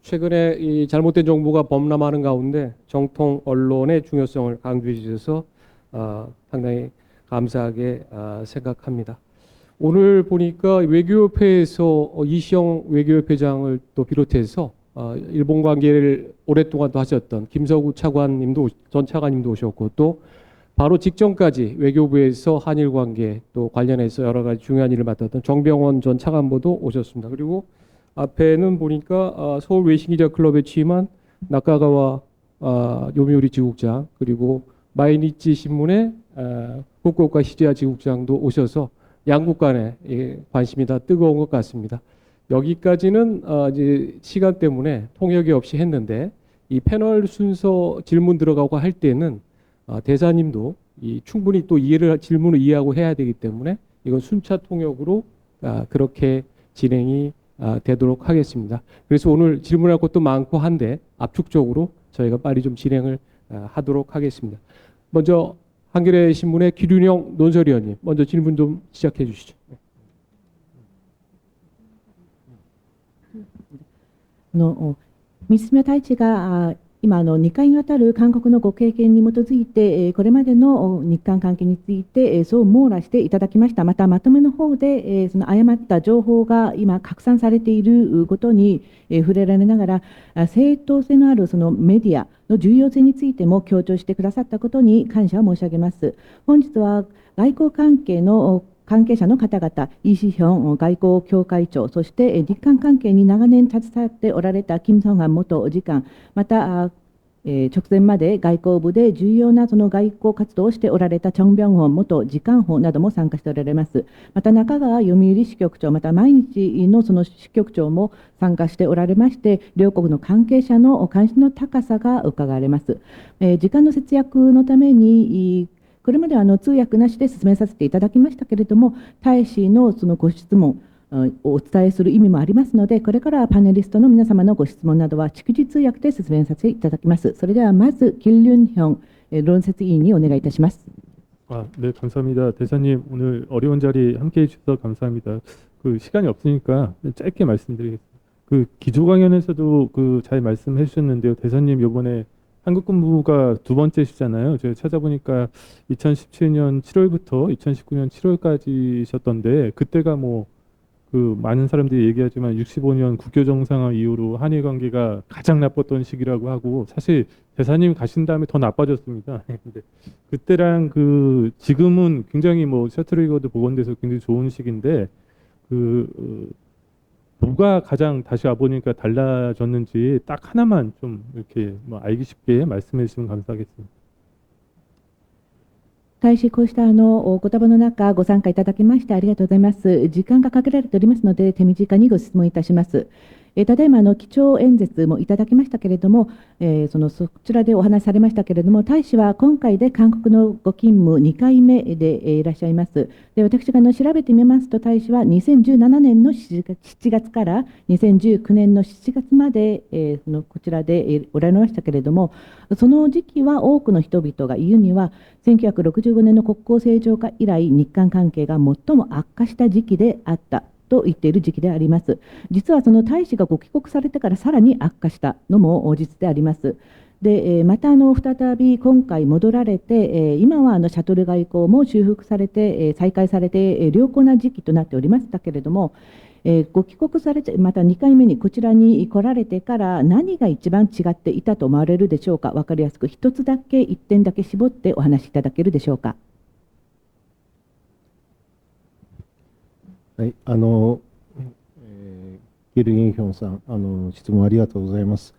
최근에 이 잘못된 정보가 범람하는 가운데 정통 언론의 중요성을 강조해 주셔서 상당히 감사하게 생각합니다. 오늘 보니까 외교협회에서 이시영 외교협회장을 또 비롯해서 일본 관계를 오랫동안 또 하셨던 김서구 차관님도 전 차관님도 오셨고 또 바로 직전까지 외교부에서 한일 관계 또 관련해서 여러 가지 중요한 일을 맡았던 정병원 전 차관보도 오셨습니다. 그리고 앞에는 보니까 서울 외신기자 클럽에 취임한 나카가와 요미우리 지국장 그리고 마이니치 신문의 후쿠오카 시즈야 지국장도 오셔서 양국 간의 관심이 다 뜨거운 것 같습니다. 여기까지는 이제 시간 때문에 통역이 없이 했는데 이 패널 순서 질문 들어가고 할 때는 대사님도 충분히 또 질문을 이해하고 해야 되기 때문에 이건 순차 통역으로 그렇게 진행이 되도록 하겠습니다. 그래서 오늘 질문할 것도 많고 한데 압축적으로 저희가 빨리 좀 진행을 하도록 하겠습니다. 먼저 한겨레 신문의 기륜형 논설위원님 먼저 질문 좀 시작해 주시죠. 満島太一が今2回にわたる韓国のご経験に基づいて、これまでの日韓関係についてそう網羅していただきました。またまとめの方でその誤った情報が今拡散されていることに触れられながら、正当性のあるそのメディアの重要性についても強調してくださったことに感謝を申し上げます。本日は外交関係の関係者の方々、イ・シヒョン外交協会長、そして日韓関係に長年携わっておられたキム・ソンハン元次官、また直前まで外交部で重要なその外交活動をしておられたチョン・ビョンホン元次官補なども参加しておられます。また中川読売支局長、また毎日のその支局長も参加しておられまして、両国の関係者の関心の高さが伺われます。時間の節約のためにこれまでは通訳なしで進めさせていただきましたけれども、大使のそのご質問をお伝えする意味もありますので、これからパネリストの皆様のご質問などは逐次通訳で進めさせていただきます。それではまず김윤형論説委員にお願いいたします。네, 감사합니다. 대사님, 오늘 어려운 자리 함께해 주셔서 감사합니다. 시간이 없으니까 짧게 말씀드리겠습니다. 기조 강연에서도 잘 말씀해 주셨는데요. 대사님, 이번에 한국 근무가 두 번째시잖아요. 제가 찾아보니까 2017년 7월부터 2019년 7월까지셨던데, 그때가 많은 사람들이 얘기하지만 65년 국교 정상화 이후로 한일 관계가 가장 나빴던 시기라고 하고, 사실 대사님 가신 다음에 더 나빠졌습니다. 근데 그때랑 지금은 굉장히 셔틀리거도 복원돼서 굉장히 좋은 시기인데, 뭐가 가장 다시 와보니까 달라졌는지 딱 하나만 좀 이렇게 알기 쉽게 말씀해 주시면 감사하겠습니다. 大使、こうしたお言葉の中ご参加いただきましてありがとうございます。時間が限られておりますので手短にご質問いたします。ただいま基調演説もいただきましたけれども、そちらでお話しされましたけれども、大使は今回で韓国のご勤務2回目でいらっしゃいます。で、私が調べてみますと、大使は2017年の7月から2019年の7月までこちらでおられましたけれども、その時期は多くの人々が言うには、1965年の国交正常化以来、日韓関係が最も悪化した時期であったと言っている時期であります。実はその大使がご帰国されてからさらに悪化したのも事実であります。で、また再び今回戻られて、今はシャトル外交も修復されて、再開されて、良好な時期となっておりましたけれども、ご帰国されて、また2回目にこちらに来られてから何が一番違っていたと思われるでしょうか。分かりやすく一つだけ、一点だけ絞ってお話しいただけるでしょうか。はい、ゲル・インヒョンさん、質問ありがとうございます。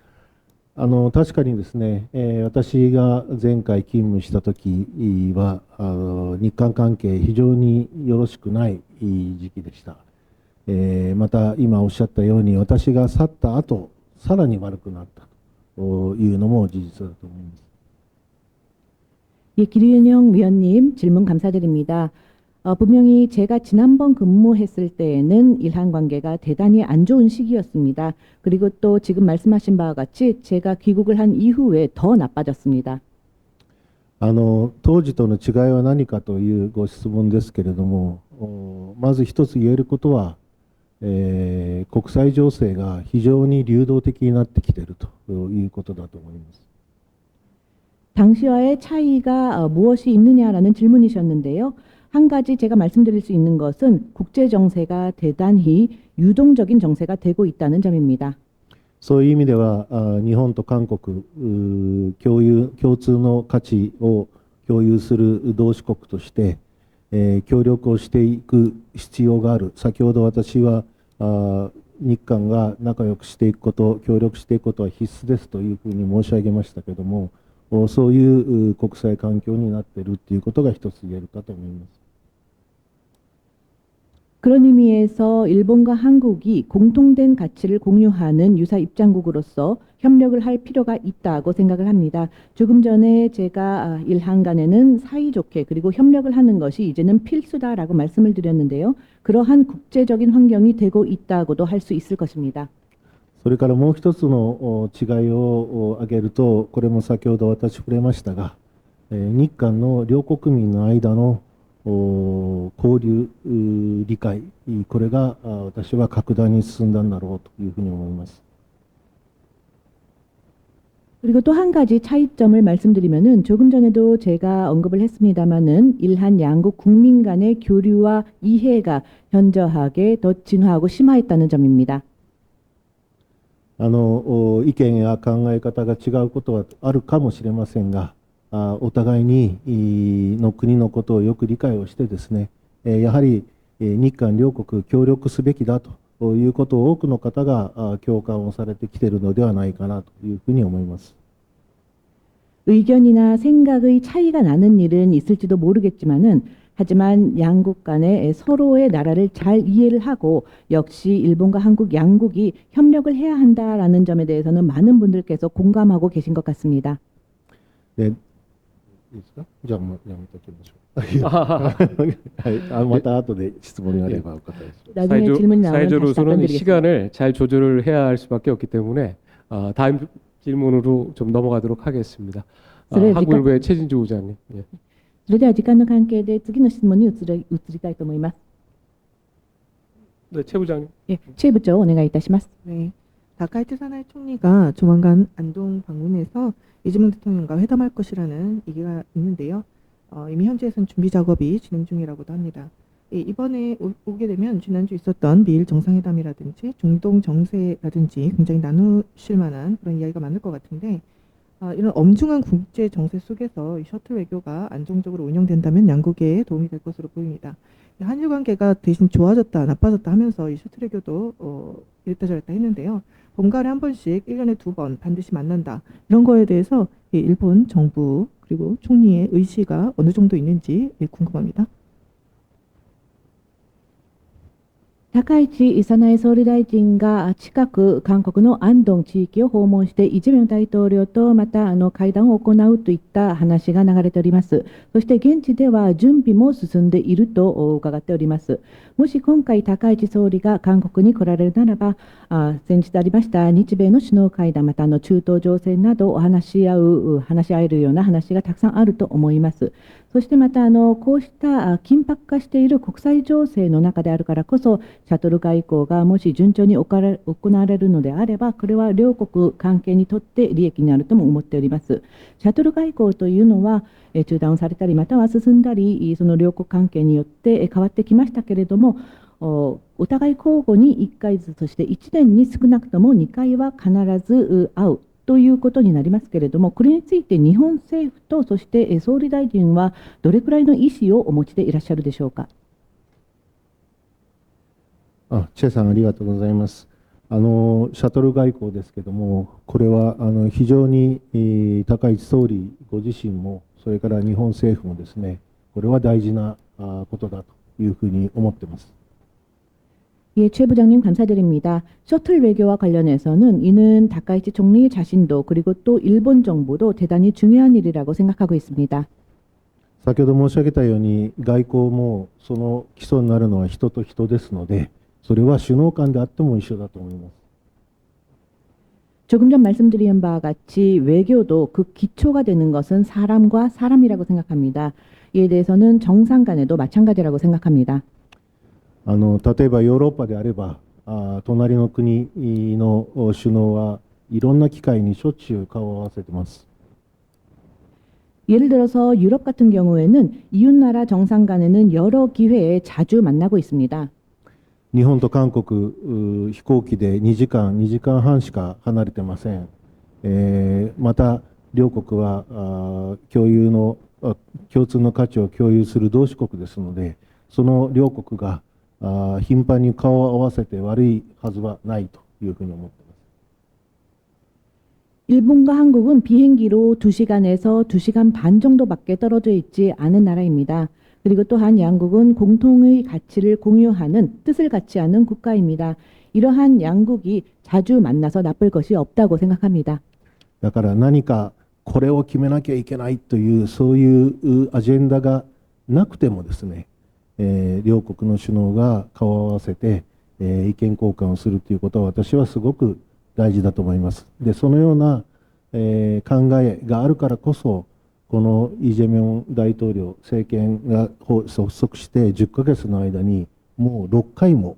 確かにですね、私が前回勤務した時は日韓関係非常によろしくない時期でした。また今おっしゃったように私が去った後さらに悪くなったというのも事実だと思います。기류윤영 위원님 질문 감사드립니다. 분명히 제가 지난번 근무했을 때에는 일한 관계가 대단히 안 좋은 시기였습니다. 그리고 또 지금 말씀하신 바와 같이 제가 귀국을 한 이후에 더 나빠졌습니다. 当時との違いは何かというご質問ですけれども、まず一つ言えることは、国際情勢が非常に流動的になってきているということだと思います。 당시와의 차이가 무엇이 있느냐라는 질문이셨는데요. 한 가지 제가 말씀드릴 수 있는 것은 국제 정세가 대단히 유동적인 정세가 되고 있다는 점입니다. そういう意味では、日本と韓国共通の価値を共有する同志国として、協力をしていく必要がある。先ほど私は日韓が仲良くしていくこと、協力していくことは必須ですというふうに申し上げましたけれども、そういう国際環境になっているということが一つ言えるかと思います。 그런 의미에서 일본과 한국이 공통된 가치를 공유하는 유사 입장국으로서 협력을 할 필요가 있다고 생각을 합니다. 조금 전에 제가 일한 간에는 사이좋게 그리고 협력을 하는 것이 이제는 필수다라고 말씀을 드렸는데요. 그러한 국제적인 환경이 되고 있다고도 할 수 있을 것입니다. それからもう一つの違いを挙げると、これも先ほど私触れましたが、日韓の両国民の間の交流、理解、これが私は格段に進んだんだろうというふうに思います。 그리고 또 한 가지 차이점을 말씀드리면은 조금 전에도 제가 언급을 했습니다마는 일한 양국 국민 간의 교류와 이해가 현저하게 더 진화하고 심화했다는 점입니다. 意見や考え方が違うことはあるかもしれませんが、お互いにの国のことをよく理解をしてですね、やはり日韓両国協力すべきだということを多くの方が共感をされてきているのではないかなというふうに思います。 의견이나 생각의 차이가 나는 일은 있을지도 모르겠지만은 하지만 양국 간에 서로의 나라를 잘 이해를 하고 역시 일본과 한국 양국이 협력을 해야 한다라는 점에 대해서는 많은 분들께서 공감하고 계신 것 같습니다. 네, いいですか？じゃあもうやめておきましょう。はい、また後で質問があればお答えします。 나중에 질문이 나오면 다시 사회자로서는 답변드리겠습니다. 시간을 잘 조절을 해야 할 수밖에 없기 때문에 다음 질문으로 좀 넘어가도록 하겠습니다. 한국일보의 최진주 부장님. 예. それでは時間の関係で次の質問に移りたいと思います。 네, 최 부장님. 예, 최 부長お願いいたします。 네, 다카이치 사나이 총리가 조만간 안동 방문해서 이재명 대통령과 회담할 것이라는 얘기가 있는데요. 이미 현지에서는 준비 작업이 진행 중이라고도 합니다. 이번에 오게 되면 지난주 있었던 미일 정상회담이라든지 중동 정세라든지 굉장히 나누실 만한 그런 이야기가 많을 것 같은데, 이런 엄중한 국제 정세 속에서 이 셔틀 외교가 안정적으로 운영된다면 양국에 도움이 될 것으로 보입니다. 한일 관계가 대신 좋아졌다 나빠졌다 하면서 이 셔틀 외교도 이랬다 저랬다 했는데요. 봄가을에 한 번씩 1년에 2번 반드시 만난다. 이런 거에 대해서 일본 정부 그리고 총리의 의지가 어느 정도 있는지 궁금합니다. 高市早苗総理大臣が近く韓国の安東地域を訪問してイ・ジェミョン大統領とまた会談を行うといった話が流れております。そして現地では準備も進んでいると伺っております。もし今回高市総理が韓国に来られるならば、先日ありました日米の首脳会談また中東情勢などを話し合えるような話がたくさんあると思います。そしてまたこうした緊迫化している国際情勢の中であるからこそシャトル外交がもし順調に行われるのであればこれは両国関係にとって利益になるとも思っております。シャトル外交というのは中断されたりまたは進んだりその両国関係によって変わってきましたけれどもお互い交互に1回ずつそして1年に少なくとも2回は必ず会うということになりますけれどもこれについて日本政府とそして総理大臣はどれくらいの意思をお持ちでいらっしゃるでしょうか。チェさんありがとうございます。シャトル外交ですけどもこれは非常に高市総理ご自身もそれから日本政府もですねこれは大事なことだというふうに思っています。 예, 최 부장님 감사드립니다. 셔틀 외교와 관련해서는 이는 다카이치 총리 자신도 그리고 또 일본 정부도 대단히 중요한 일이라고 생각하고 있습니다. 先ほど申し上げたように外交もその基礎になるのは人と人ですのでそれは首脳間であっても一緒だと思います。 조금 전 말씀드린 바와 같이 외교도 그 기초가 되는 것은 사람과 사람이라고 생각합니다. 이에 대해서는 정상 간에도 마찬가지라고 생각합니다. 例えばヨーロッパであれば、隣の国の首脳はいろんな機会にしょっちゅう顔を合わせてます。 예를 들어서 유럽 같은 경우에는 이웃나라 정상 간에는 여러 기회에 자주 만나고 있습니다. 日本と韓国飛行機で2時間、2時間半しか離れてません。また両国は共通の価値を共有する同志国ですので、その両国が頻繁に顔を合わせて悪いはずはないというふうに思っています。 일본과 한국은 비행기로 2시간에서 2시간 반 정도밖에 떨어져 있지 않은 나라입니다. 그리고 또한 양국은 공통의 가치를 공유하는 뜻을 같이 하는 국가입니다. 이러한 양국이 자주 만나서 나쁠 것이 없다고 생각합니다. だから何かこれを決めなきゃいけないというそういうアジェンダがなくてもですね、両国の首脳が顔を合わせて、意見交換をするということは私はすごく大事だと思います。で、そのような、考えがあるからこそこのイ・ジェミョン大統領政権が発足して10ヶ月の間にもう6回も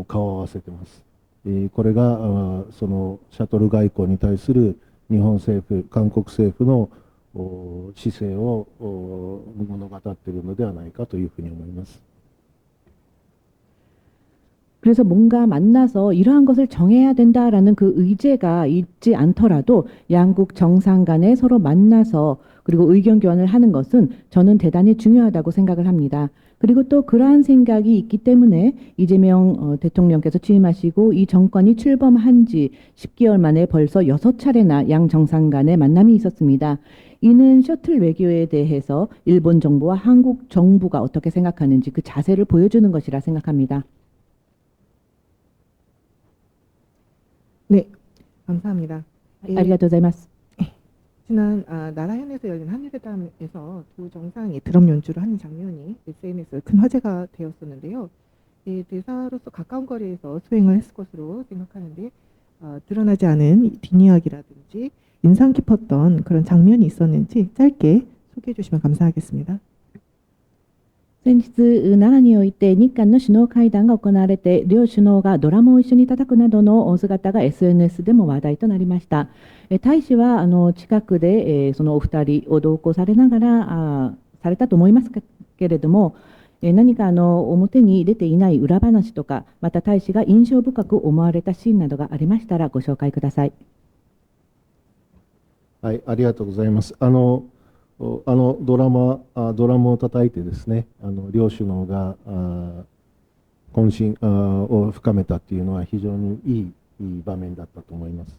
顔を合わせています。これがそのシャトル外交に対する日本政府、韓国政府の姿勢を物語っているのではないかというふうに思います。 그래서 뭔가 만나서 이러한 것을 정해야 된다라는 그 의제가 있지 않더라도 양국 정상 간에 서로 만나서 그리고 의견 교환을 하는 것은 저는 대단히 중요하다고 생각을 합니다. 그리고 또 그러한 생각이 있기 때문에 이재명 대통령께서 취임하시고 이 정권이 출범한 지 10개월 만에 벌써 6차례나 양 정상 간의 만남이 있었습니다. 이는 셔틀 외교에 대해서 일본 정부와 한국 정부가 어떻게 생각하는지 그 자세를 보여주는 것이라 생각합니다. 네, 감사합니다. 아리가토자이마스. 지난 나라현에서 열린 한일회담에서 두 정상이 드럼 연주를 하는 장면이 SNS에 큰 화제가 되었었는데요. 대사로서 가까운 거리에서 수행을 했을 것으로 생각하는데 드러나지 않은 뒷이야기라든지 인상 깊었던 그런 장면이 있었는지 짧게 소개해 주시면 감사하겠습니다. 先日、奈良において日韓の首脳会談が行われて、両首脳がドラムを一緒に叩くなどの姿が SNS でも話題となりました。大使は近くでそのお二人を同行されながらされたと思いますけれども、何か表に出ていない裏話とか、また大使が印象深く思われたシーンなどがありましたらご紹介ください。はい、ありがとうございます。ドラムを叩いてですね、両首脳が懇親を深めたというのは非常にいい場面だったと思います。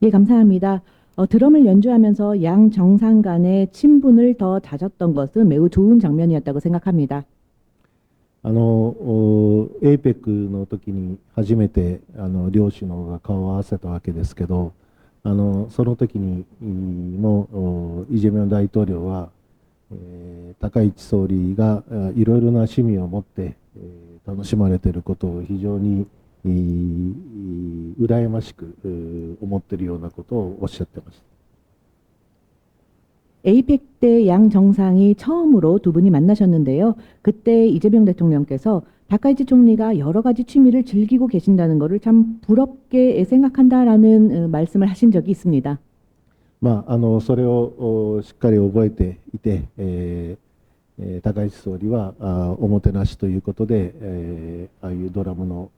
예, 감사합니다. 드럼을 연주하면서 양 정상 간의 친분을 더 다졌던 것은 매우 좋은 장면이었다고 생각합니다. APEC の時に初めて両首脳が顔を合わせたわけですけど、その時にもイ・ジェミョン大統領は、高市総理がいろいろな趣味を持って、楽しまれていることを非常に羨ましく思っているようなことをおっしゃってました。 APEC 때 양 정상이 처음으로 두 분이 만나셨는데요. 그때 이재명 대통령께서 다카이치 총리가 여러 가지 취미를 즐기고 계신다는 것을 참 부럽게 생각한다라는 말씀을 하신 적이 있습니다. それをしっかり覚えていて、高市総理はおもてなしということで、ああいうドラムの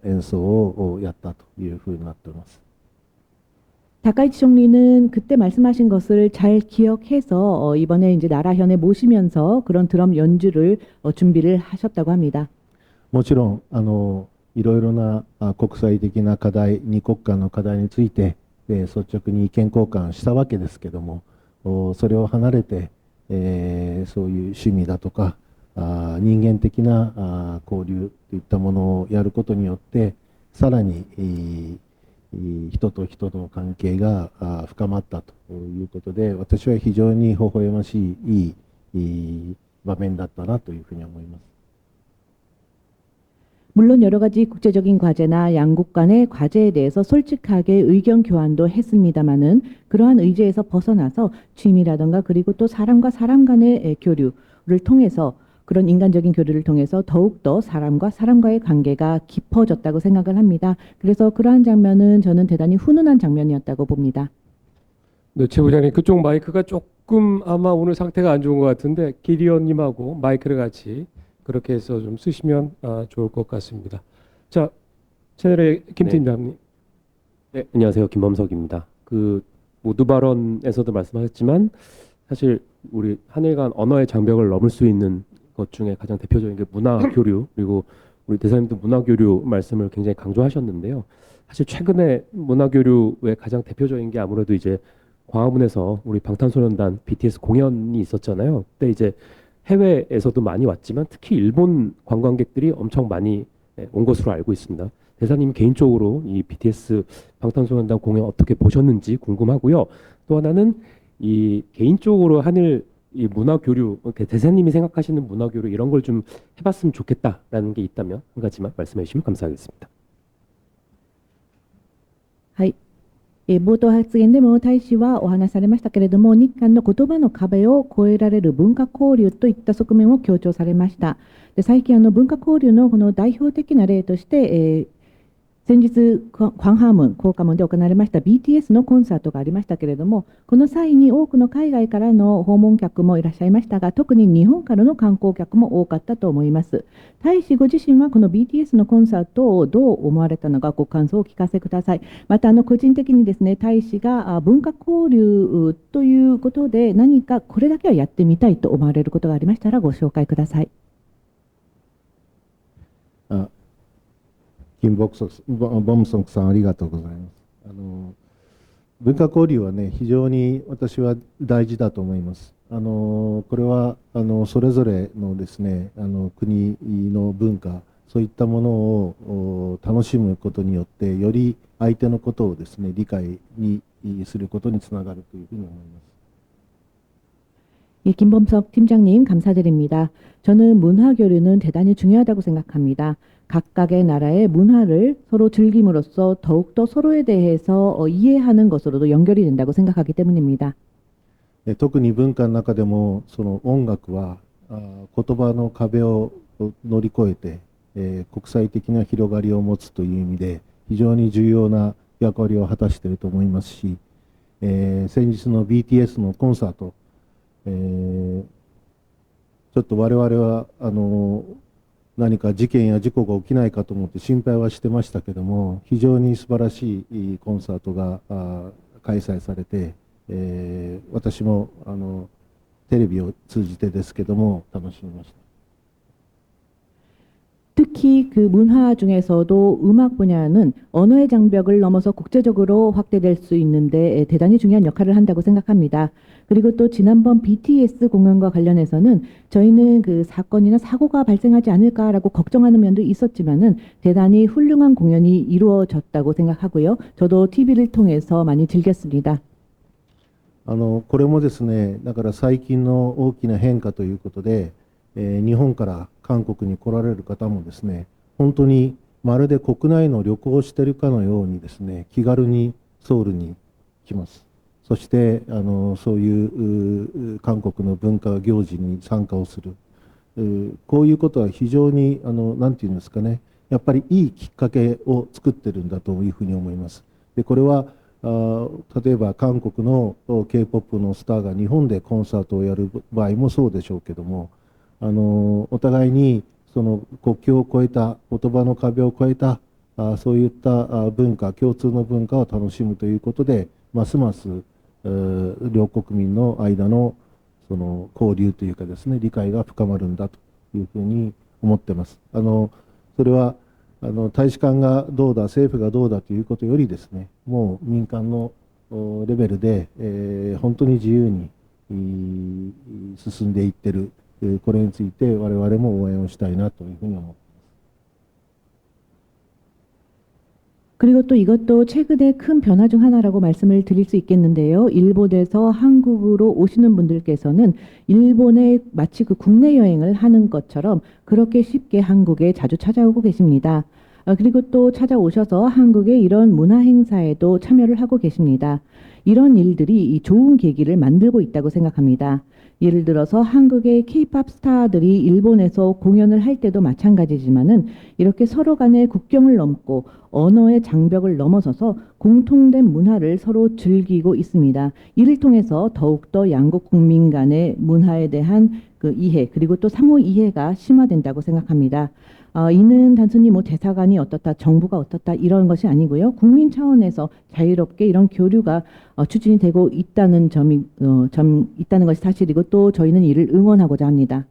演奏をやったというふうになっています。 다카이치 총리는 그때 말씀하신 것을 잘 기억해서 이번에 이제 나라현에 모시면서 그런 드럼 연주를 준비를 하셨다고 합니다. もちろんいろいろな国際的な課題、二国間の課題について率直に意見交換したわけですけども、それを離れて、そういう趣味だとか人間的な交流といったものをやることによってさらに人と人の関係が深まったということで、私は非常に微笑ましいいい場面だったなというふうに思います。 물론 여러 가지 국제적인 과제나 양국 간의 과제에 대해서 솔직하게 의견 교환도 했습니다마는 그러한 의제에서 벗어나서 취미라든가 그리고 또 사람과 사람 간의 교류를 통해서 그런 인간적인 교류를 통해서 더욱더 사람과 사람과의 관계가 깊어졌다고 생각을 합니다. 그래서 그러한 장면은 저는 대단히 훈훈한 장면이었다고 봅니다. 네, 최 부장님 그쪽 마이크가 조금 아마 오늘 상태가 안 좋은 것 같은데 기리언님하고 마이크를 같이 그렇게 해서 좀 쓰시면 좋을 것 같습니다. 자, 채널의 김 네. 팀장님. 네, 안녕하세요. 김범석입니다. 그 모두 발언에서도 말씀하셨지만 사실 우리 한일 간 언어의 장벽을 넘을 수 있는 것 중에 가장 대표적인 게 문화 교류, 그리고 우리 대사님도 문화 교류 말씀을 굉장히 강조하셨는데요. 사실 최근에 문화 교류의 가장 대표적인 게 아무래도 이제 광화문에서 우리 방탄소년단 BTS 공연이 있었잖아요. 그때 이제 해외에서도 많이 왔지만 특히 일본 관광객들이 엄청 많이 온 것으로 알고 있습니다. 대사님 개인적으로 이 BTS 방탄소년단 공연 어떻게 보셨는지 궁금하고요. 또 하나는 이 개인적으로 한일 이 문화 교류, 대사님이 생각하시는 문화 교류 이런 걸 좀 해봤으면 좋겠다라는 게 있다면 한 가지만 말씀해 주시면 감사하겠습니다. はい。冒頭発言でも大使はお話しされましたけれども、日韓の言葉の壁を越えられる文化交流といった側面を強調されました。で最近文化交流のこの代表的な例として、先日、クァンハームン、光華門で行われました BTS のコンサートがありましたけれども、この際に多くの海外からの訪問客もいらっしゃいましたが、特に日本からの観光客も多かったと思います。大使ご自身はこの BTS のコンサートをどう思われたのか、ご感想をお聞かせください。また個人的にですね、大使が文化交流ということで何かこれだけはやってみたいと思われることがありましたらご紹介ください。金ボムソンさんありがとうございます。文化交流はね、非常に私は大事だと思います。これはそれぞれのですね、国の文化、そういったものを楽しむことによって、より相手のことをですね、理解にすることにつながるというふうに思います。 예, 김범석 팀장님 감사드립니다. 저는 문화 교류는 대단히 중요하다고 생각합니다. 각각의 나라의 문화를 서로 즐김으로써 더욱더 서로에 대해서 이해하는 것으로도 연결이 된다고 생각하기 때문입니다. 特に文化の中でもその音楽は言葉の壁を乗り越えて、国際的な広がりを持つという意味で非常に重要な役割を果たしていると思いますし、先日の BTS のコンサート、ちょっと我々は何か事件や事故が起きないかと思って心配はしてましたけども、非常に素晴らしいコンサートが開催されて、私もテレビを通じてですけども楽しみました。 특히 그 문화 중에서도 음악 분야는 언어의 장벽을 넘어서 국제적으로 확대될 수 있는데 대단히 중요한 역할을 한다고 생각합니다. 그리고 또 지난번 BTS 공연과 관련해서는 저희는 그 사건이나 사고가 발생하지 않을까라고 걱정하는 면도 있었지만은 대단히 훌륭한 공연이 이루어졌다고 생각하고요. 저도 TV를 통해서 많이 즐겼습니다. これもですね、だから最近の大きな変化ということで、日本から韓国に来られる方もですね、本当にまるで国内の旅行をしているかのようにですね、気軽にソウルに来ます。そしてそういう韓国の文化行事に参加をする、こういうことは非常になんていうんですかね、やっぱりいいきっかけを作ってるんだというふうに思います。でこれは例えば韓国の K-POP のスターが日本でコンサートをやる場合もそうでしょうけども、お互いにその国境を越えた言葉の壁を越えたそういった文化、共通の文化を楽しむということで、ますます両国民の間のその交流というかですね、理解が深まるんだというふうに思ってます。それは大使館がどうだ、政府がどうだということよりですね、もう民間のレベルで、本当に自由に進んでいってる、これについて我々も応援をしたいなというふうに思っています。 그리고 또 이것도 최근에 큰 변화 중 하나라고 말씀을 드릴 수 있겠는데요. 일본에서 한국으로 오시는 분들께서는 일본에 마치 그 국내 여행을 하는 것처럼 그렇게 쉽게 한국에 자주 찾아오고 계십니다. 그리고 또 찾아오셔서 한국의 이런 문화 행사에도 참여를 하고 계십니다. 이런 일들이 이 좋은 계기를 만들고 있다고 생각합니다. 예를 들어서 한국의 K-팝 스타들이 일본에서 공연을 할 때도 마찬가지지만은 이렇게 서로 간의 국경을 넘고 언어의 장벽을 넘어서서 공통된 문화를 서로 즐기고 있습니다. 이를 통해서 더욱더 양국 국민 간의 문화에 대한 그 이해 그리고 또 상호 이해가 심화된다고 생각합니다. 이는 단순히 뭐 대사관이 어떻다, 정부가 어떻다 이런 것이 아니고요. 국민 차원에서 자유롭게 이런 교류가 추진이 되고 있다는 점이 있다는 것이 사실이고 또 저희는 이를 응원하고자 합니다.